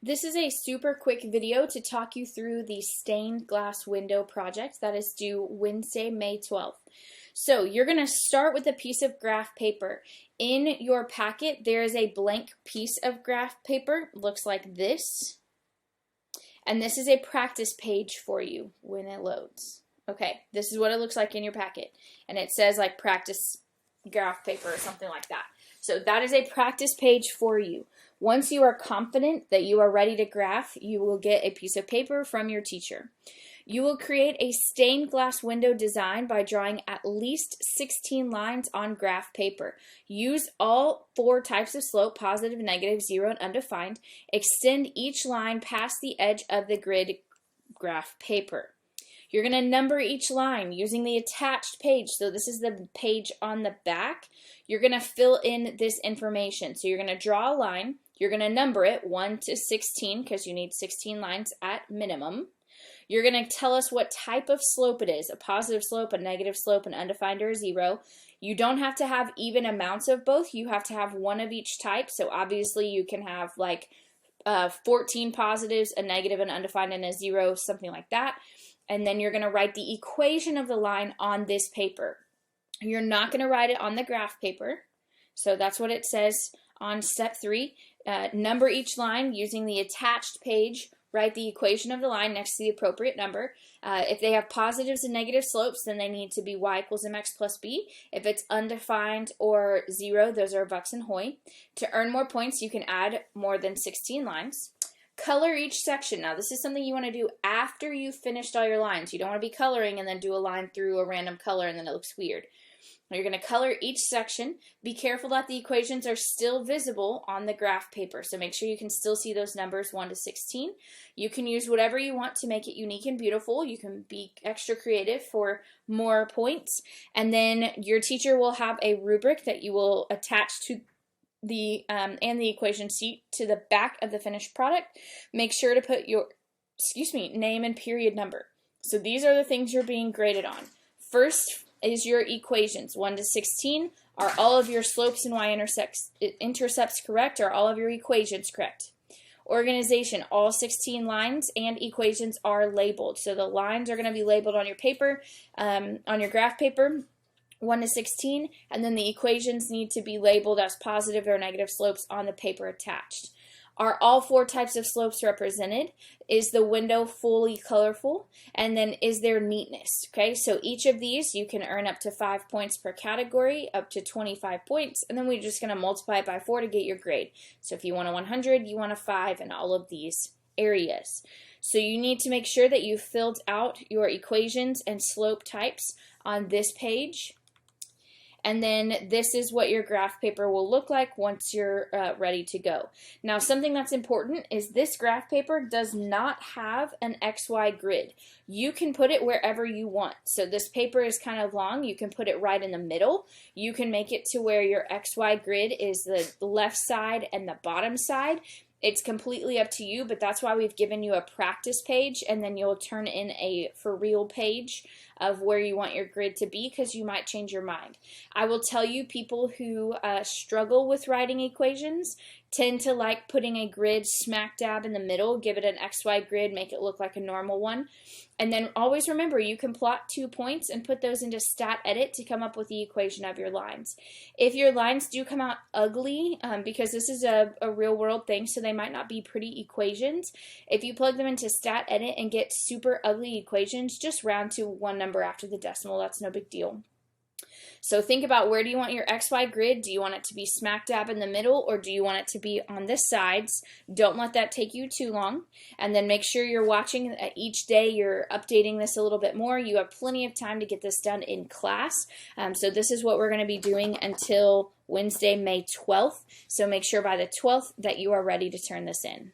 This is a super quick video to talk you through the stained glass window project that is due Wednesday, May 12th. So you're going to start with a piece of graph paper. In your packet, there is a blank piece of graph paper. It looks like this. And this is a practice page for you when it loads. Okay, this is what it looks like in your packet. And it says like practice graph paper or something like that. So that is a practice page for you. Once you are confident that you are ready to graph, you will get a piece of paper from your teacher. You will create a stained glass window design by drawing at least 16 lines on graph paper. Use all 4 types of slope, positive, negative, 0, and undefined. Extend each line past the edge of the grid graph paper. You're going to number each line using the attached page. So this is the page on the back. You're going to fill in this information. So you're going to draw a line. You're going to number it 1 to 16 because you need 16 lines at minimum. You're going to tell us what type of slope it is, a positive slope, a negative slope, an undefined, or a 0. You don't have to have even amounts of both. You have to have one of each type. So obviously you can have like 14 positives, a negative, an undefined, and a 0, something like that. And then you're going to write the equation of the line on this paper. You're not going to write it on the graph paper. So that's what it says on step 3. Number each line using the attached page. Write the equation of the line next to the appropriate number. If they have positives and negative slopes, then they need to be y equals mx plus b. If it's undefined or 0, those are bucks and hoy. To earn more points, you can add more than 16 lines. Color each section. Now, this is something you want to do after you've finished all your lines. You don't want to be coloring and then do a line through a random color and then it looks weird. You're going to color each section. Be careful that the equations are still visible on the graph paper. So make sure you can still see those numbers 1 to 16. You can use whatever you want to make it unique and beautiful. You can be extra creative for more points. And then your teacher will have a rubric that you will attach to the equation sheet to the back of the finished product. Make sure to put your name and period number. So these are the things you're being graded on. First is your equations 1 to 16. Are all of your slopes and y-intercepts correct? Are all of your equations correct? Organization, all 16 lines and equations are labeled. So the lines are going to be labeled on your paper, on your graph paper, 1 to 16, and then the equations need to be labeled as positive or negative slopes on the paper attached. Are all 4 types of slopes represented? Is the window fully colorful? And then is there neatness? Okay, so each of these you can earn up to 5 points per category, up to 25 points, and then we're just going to multiply it by 4 to get your grade. So if you want a 100, you want a 5 in all of these areas. So you need to make sure that you filled out your equations and slope types on this page. And then this is what your graph paper will look like once you're ready to go. Now, something that's important is this graph paper does not have an XY grid. You can put it wherever you want. So this paper is kind of long. You can put it right in the middle. You can make it to where your XY grid is the left side and the bottom side. It's completely up to you, but that's why we've given you a practice page, and then you'll turn in a for real page of where you want your grid to be because you might change your mind. I will tell you, people who struggle with writing equations tend to like putting a grid smack dab in the middle, give it an XY grid, make it look like a normal one. And then always remember, you can plot 2 points and put those into stat edit to come up with the equation of your lines. If your lines do come out ugly, because this is a real world thing, so they might not be pretty equations, if you plug them into stat edit and get super ugly equations, just round to 1 number after the decimal. That's no big deal. So think about, where do you want your XY grid? Do you want it to be smack dab in the middle, or do you want it to be on the sides? Don't let that take you too long. And then make sure you're watching each day. You're updating this a little bit more. You have plenty of time to get this done in class. So this is what we're going to be doing until Wednesday, May 12th. So make sure by the 12th that you are ready to turn this in.